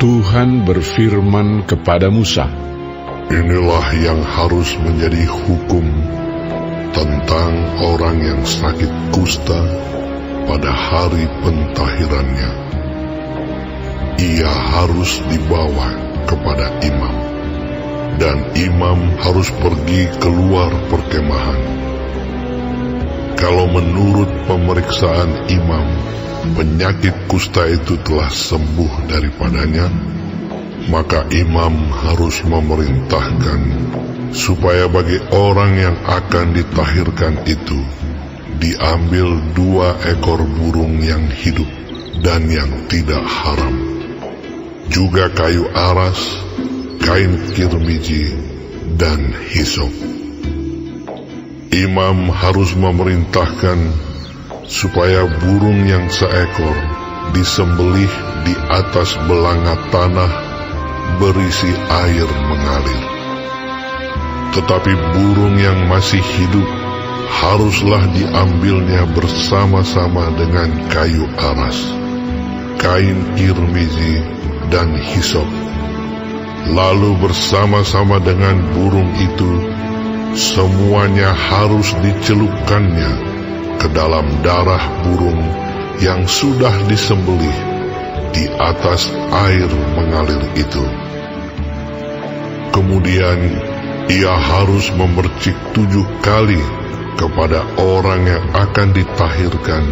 Tuhan berfirman kepada Musa, "Inilah yang harus menjadi hukum tentang orang yang sakit kusta pada hari pentahirannya. Ia harus dibawa kepada imam, dan imam harus pergi keluar perkemahan. Kalau menurut pemeriksaan imam, penyakit kusta itu telah sembuh daripadanya, maka imam harus memerintahkan supaya bagi orang yang akan ditahirkan itu diambil 2 ekor burung yang hidup dan yang tidak haram, juga kayu aras, kain kirmiji, dan hisop. Imam harus memerintahkan supaya burung yang seekor disembelih di atas belanga tanah berisi air mengalir. Tetapi burung yang masih hidup haruslah diambilnya bersama-sama dengan kayu aras, kain kirmizi, dan hisop. Lalu bersama-sama dengan burung itu, semuanya harus dicelupkannya ke dalam darah burung yang sudah disembelih di atas air mengalir itu. Kemudian ia harus memercik 7 kali kepada orang yang akan ditahirkan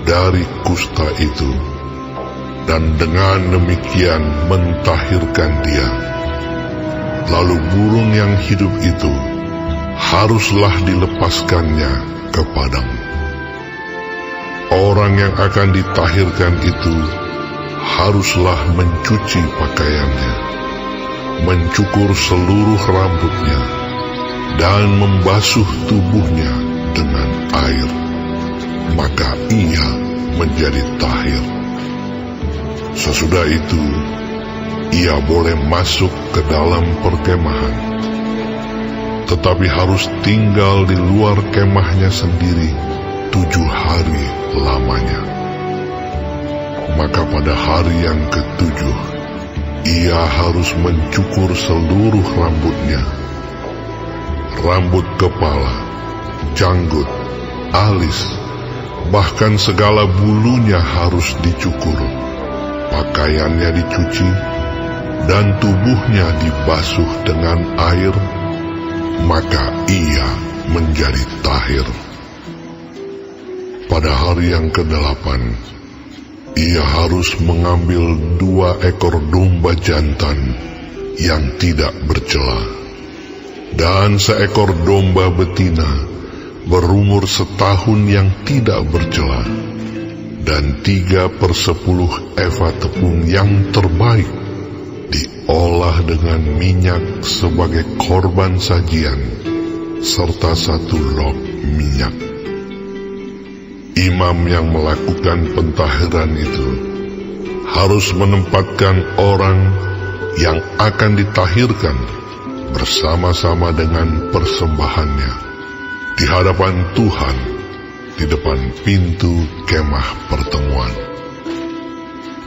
dari kusta itu, dan dengan demikian mentahirkan dia. Lalu burung yang hidup itu haruslah dilepaskannya ke padang. Orang yang akan ditahirkan itu haruslah mencuci pakaiannya, mencukur seluruh rambutnya, dan membasuh tubuhnya dengan air, maka ia menjadi tahir. Sesudah itu, ia boleh masuk ke dalam perkemahan, tetapi harus tinggal di luar kemahnya sendiri 7 hari lamanya. Maka pada hari yang ke-7, ia harus mencukur seluruh rambutnya, rambut kepala, janggut, alis, bahkan segala bulunya harus dicukur, pakaiannya dicuci, dan tubuhnya dibasuh dengan air, maka ia menjadi tahir. Pada hari yang ke-8, ia harus mengambil 2 ekor domba jantan yang tidak bercela, dan 1 ekor domba betina berumur 1 tahun yang tidak bercela, dan 3/10 eva tepung yang terbaik diolah dengan minyak sebagai korban sajian, serta 1 log minyak. Imam yang melakukan pentahiran itu harus menempatkan orang yang akan ditahirkan bersama-sama dengan persembahannya di hadapan Tuhan di depan pintu kemah pertemuan.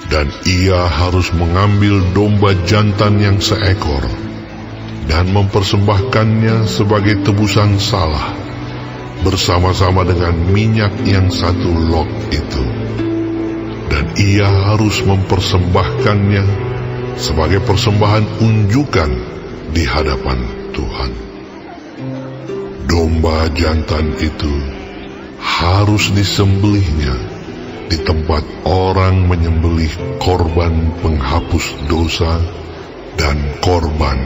Dan ia harus mengambil domba jantan yang 1 ekor dan mempersembahkannya sebagai tebusan salah bersama-sama dengan minyak yang 1 log itu. Dan ia harus mempersembahkannya sebagai persembahan unjukan di hadapan Tuhan. Domba jantan itu harus disembelihnya di tempat orang menyembelih korban penghapus dosa dan korban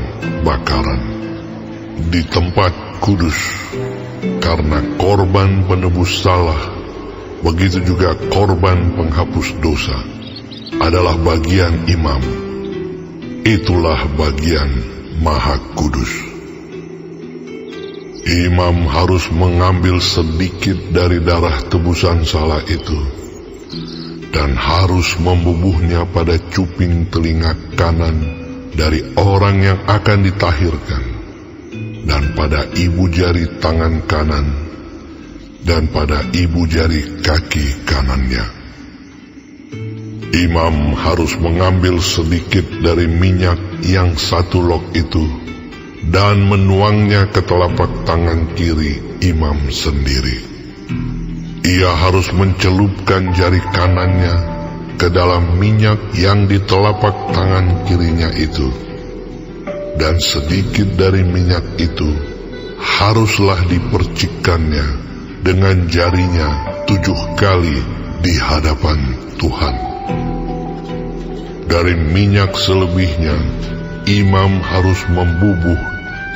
bakaran, di tempat kudus, karena korban penebus salah, begitu juga korban penghapus dosa, adalah bagian imam. Itulah bagian Maha Kudus. Imam harus mengambil sedikit dari darah tebusan salah itu, dan harus membubuhnya pada cuping telinga kanan dari orang yang akan ditahirkan, dan pada ibu jari tangan kanan, dan pada ibu jari kaki kanannya. Imam harus mengambil sedikit dari minyak yang 1 log itu dan menuangnya ke telapak tangan kiri imam sendiri. Ia harus mencelupkan jari kanannya ke dalam minyak yang di telapak tangan kirinya itu, dan sedikit dari minyak itu haruslah dipercikkannya dengan jarinya 7 kali di hadapan Tuhan. Dari minyak selebihnya, imam harus membubuh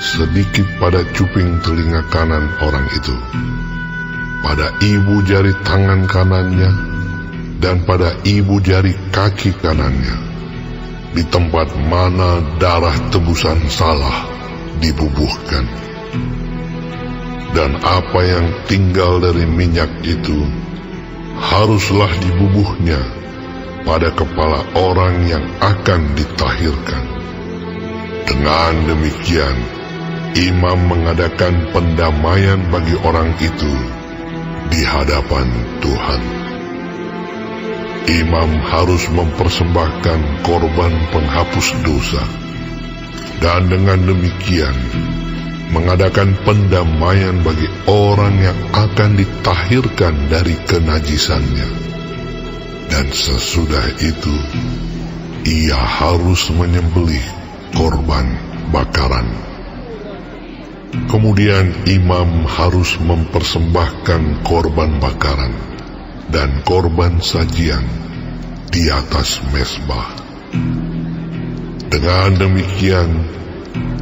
sedikit pada cuping telinga kanan orang itu, pada ibu jari tangan kanannya, dan pada ibu jari kaki kanannya, di tempat mana darah tebusan salah dibubuhkan. Dan apa yang tinggal dari minyak itu haruslah dibubuhnya pada kepala orang yang akan ditahirkan. Dengan demikian, imam mengadakan pendamaian bagi orang itu di hadapan Tuhan. Imam harus mempersembahkan korban penghapus dosa, dan dengan demikian mengadakan pendamaian bagi orang yang akan ditahirkan dari kenajisannya. Dan sesudah itu, ia harus menyembelih korban bakaran. Kemudian imam harus mempersembahkan korban bakaran dan korban sajian di atas mezbah. Dengan demikian,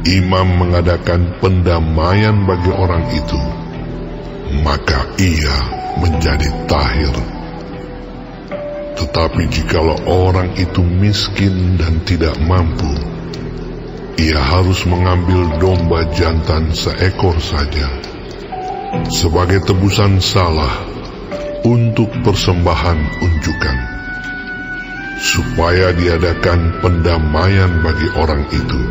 imam mengadakan pendamaian bagi orang itu, maka ia menjadi tahir. Tetapi jikalau orang itu miskin dan tidak mampu, ia harus mengambil domba jantan 1 ekor saja sebagai tebusan salah untuk persembahan unjukan, supaya diadakan pendamaian bagi orang itu.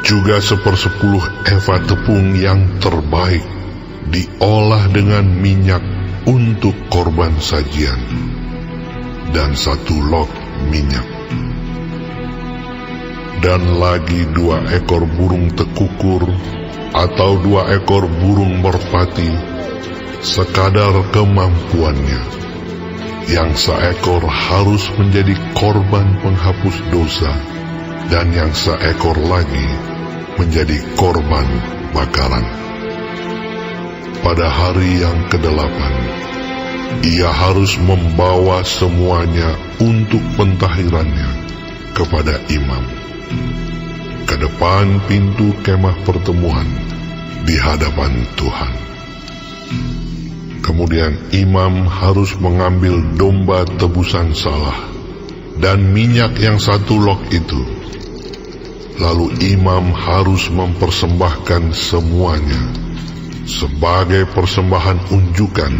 Juga 1/10 eva tepung yang terbaik diolah dengan minyak untuk korban sajian, dan 1 log minyak. Dan lagi 2 ekor burung tekukur atau 2 ekor burung merpati, sekadar kemampuannya. Yang 1 ekor harus menjadi korban penghapus dosa, dan yang 1 ekor lagi menjadi korban bakaran. Pada hari yang ke-8, ia harus membawa semuanya untuk pentahirannya kepada imam, ke depan pintu kemah pertemuan di hadapan Tuhan. Kemudian imam harus mengambil domba tebusan salah dan minyak yang 1 log itu. Lalu imam harus mempersembahkan semuanya sebagai persembahan unjukan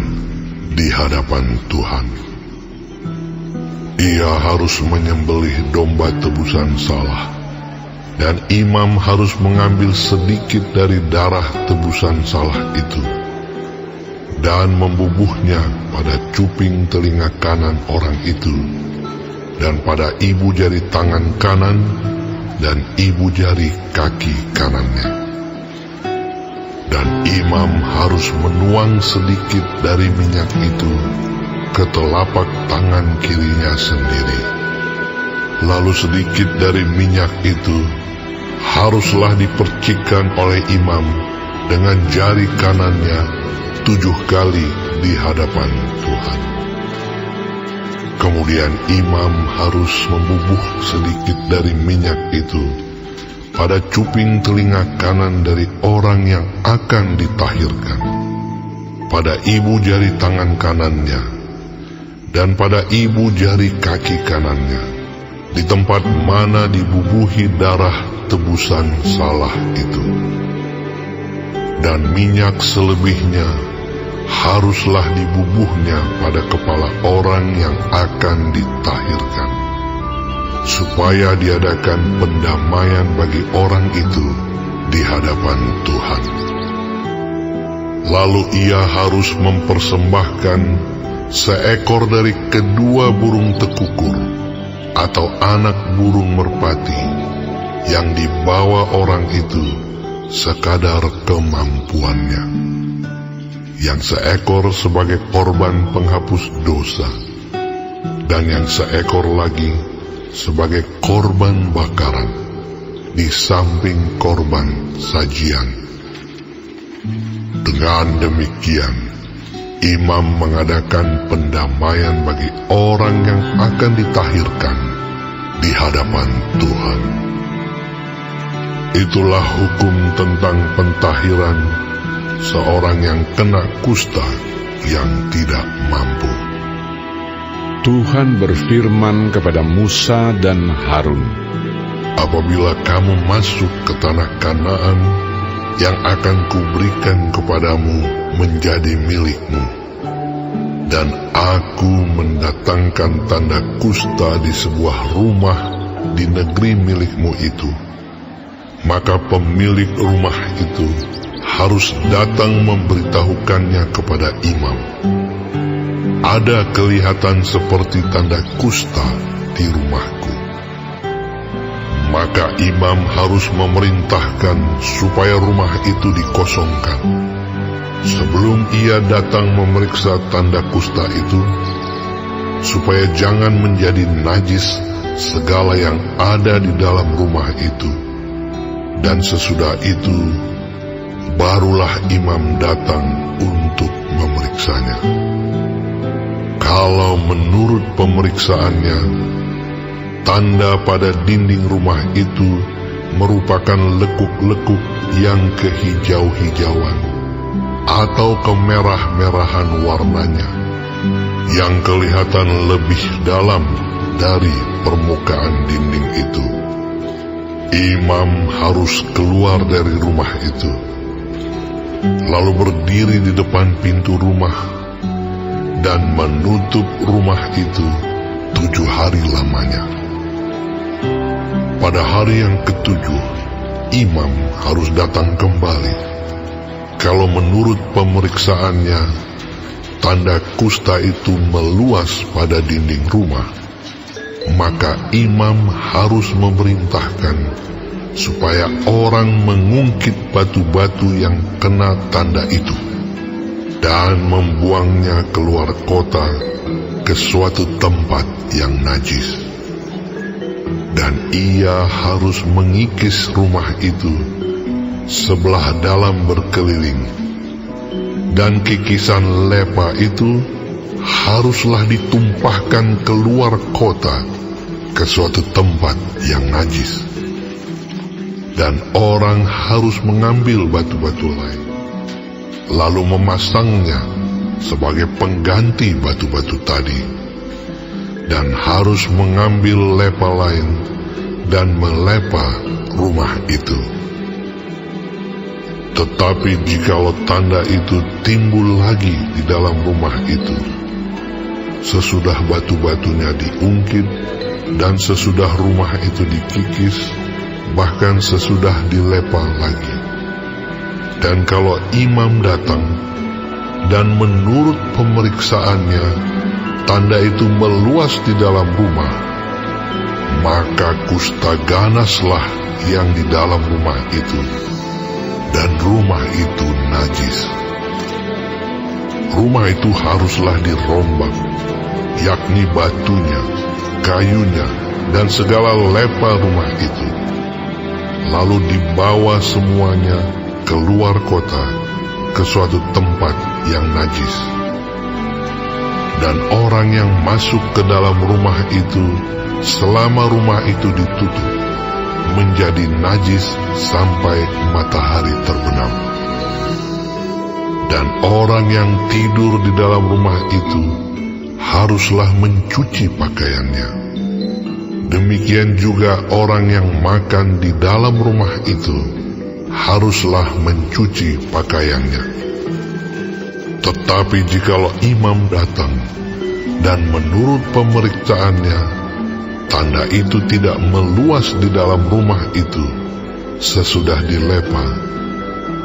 di hadapan Tuhan. Ia harus menyembelih domba tebusan salah, dan imam harus mengambil sedikit dari darah tebusan salah itu dan membubuhnya pada cuping telinga kanan orang itu, dan pada ibu jari tangan kanan dan ibu jari kaki kanannya. Dan imam harus menuang sedikit dari minyak itu ke telapak tangan kirinya sendiri. Lalu sedikit dari minyak itu haruslah dipercikkan oleh imam dengan jari kanannya 7 kali di hadapan Tuhan. Kemudian imam harus membubuh sedikit dari minyak itu pada cuping telinga kanan dari orang yang akan ditahirkan, pada ibu jari tangan kanannya, dan pada ibu jari kaki kanannya, di tempat mana dibubuhi darah tebusan salah itu. Dan minyak selebihnya haruslah dibubuhnya pada kepala orang yang akan ditahirkan, supaya diadakan pendamaian bagi orang itu di hadapan Tuhan. Lalu ia harus mempersembahkan seekor dari kedua burung tekukur atau anak burung merpati yang dibawa orang itu sekadar kemampuannya, yang seekor sebagai korban penghapus dosa, dan yang seekor lagi sebagai korban bakaran di samping korban sajian. Dengan demikian, imam mengadakan pendamaian bagi orang yang akan ditahirkan di hadapan Tuhan. Itulah hukum tentang pentahiran seorang yang kena kusta yang tidak mampu. Tuhan berfirman kepada Musa dan Harun, apabila kamu masuk ke tanah Kanaan yang akan kuberikan kepadamu menjadi milikmu, dan aku mendatangkan tanda kusta di sebuah rumah di negeri milikmu itu, maka pemilik rumah itu harus datang memberitahukannya kepada imam. Ada kelihatan seperti tanda kusta di rumahku. Maka imam harus memerintahkan supaya rumah itu dikosongkan. Sebelum ia datang memeriksa tanda kusta itu, supaya jangan menjadi najis segala yang ada di dalam rumah itu. Dan sesudah itu, barulah imam datang untuk memeriksanya. Kalau menurut pemeriksaannya, tanda pada dinding rumah itu merupakan lekuk-lekuk yang kehijau-hijauan atau kemerah-merahan warnanya, yang kelihatan lebih dalam dari permukaan dinding itu. Imam harus keluar dari rumah itu, lalu berdiri di depan pintu rumah dan menutup rumah itu 7 hari lamanya. Pada hari yang ke-7, imam harus datang kembali. Kalau menurut pemeriksaannya, tanda kusta itu meluas pada dinding rumah, maka imam harus memerintahkan supaya orang mengungkit batu-batu yang kena tanda itu dan membuangnya keluar kota ke suatu tempat yang najis. Dan ia harus mengikis rumah itu sebelah dalam berkeliling, dan kikisan lepa itu haruslah ditumpahkan keluar kota ke suatu tempat yang najis. Dan orang harus mengambil batu-batu lain, lalu memasangnya sebagai pengganti batu-batu tadi, dan harus mengambil lepa lain dan melepa rumah itu. Tetapi jikalau tanda itu timbul lagi di dalam rumah itu, sesudah batu-batunya diungkit dan sesudah rumah itu dikikis, bahkan sesudah dilepa lagi, dan kalau imam datang dan menurut pemeriksaannya tanda itu meluas di dalam rumah, maka kusta ganaslah yang di dalam rumah itu, dan rumah itu najis. Rumah itu haruslah dirombak, yakni batunya, kayunya, dan segala lepa rumah itu, lalu dibawa semuanya keluar kota ke suatu tempat yang najis. Dan orang yang masuk ke dalam rumah itu selama rumah itu ditutup menjadi najis sampai matahari terbenam. Dan orang yang tidur di dalam rumah itu haruslah mencuci pakaiannya. Demikian juga orang yang makan di dalam rumah itu haruslah mencuci pakaiannya. Tetapi jikalau imam datang dan menurut pemeriksaannya tanda itu tidak meluas di dalam rumah itu sesudah dilepa,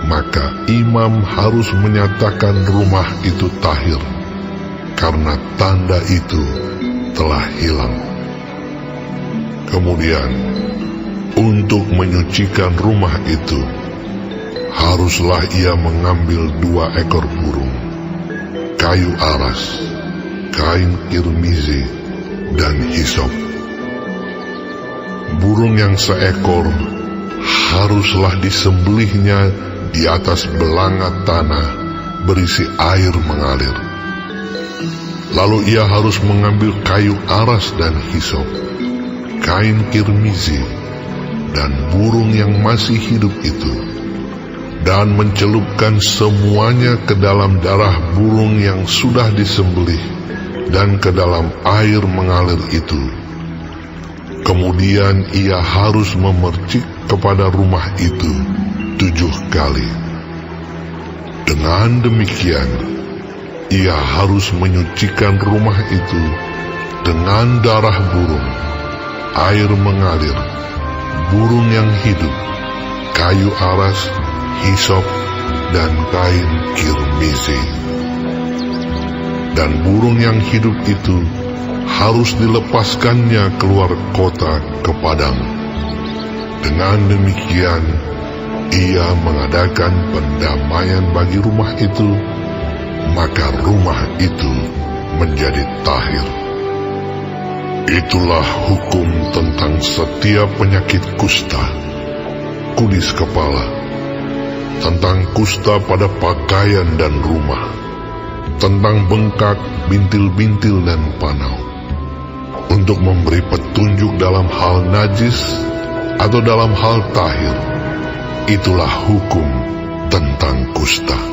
maka imam harus menyatakan rumah itu tahir, karena tanda itu telah hilang. Kemudian, untuk menyucikan rumah itu, haruslah ia mengambil 2 ekor burung, kayu aras, kain kirmizi, dan hisop. Burung yang seekor haruslah disembelihnya di atas belanga tanah berisi air mengalir. Lalu ia harus mengambil kayu aras dan hisop, kain kirmizi, dan burung yang masih hidup itu, dan mencelupkan semuanya ke dalam darah burung yang sudah disembelih dan ke dalam air mengalir itu. Kemudian ia harus memercik kepada rumah itu 7 kali. Dengan demikian, ia harus menyucikan rumah itu dengan darah burung, air mengalir, burung yang hidup, kayu aras, hisop, dan kain kirmizi. Dan burung yang hidup itu harus dilepaskannya keluar kota ke padang. Dengan demikian, ia mengadakan pendamaian bagi rumah itu, maka rumah itu menjadi tahir. Itulah hukum tentang setiap penyakit kusta, kudis kepala, tentang kusta pada pakaian dan rumah, tentang bengkak, bintil-bintil, dan panau, untuk memberi petunjuk dalam hal najis atau dalam hal tahir. Itulah hukum tentang kusta.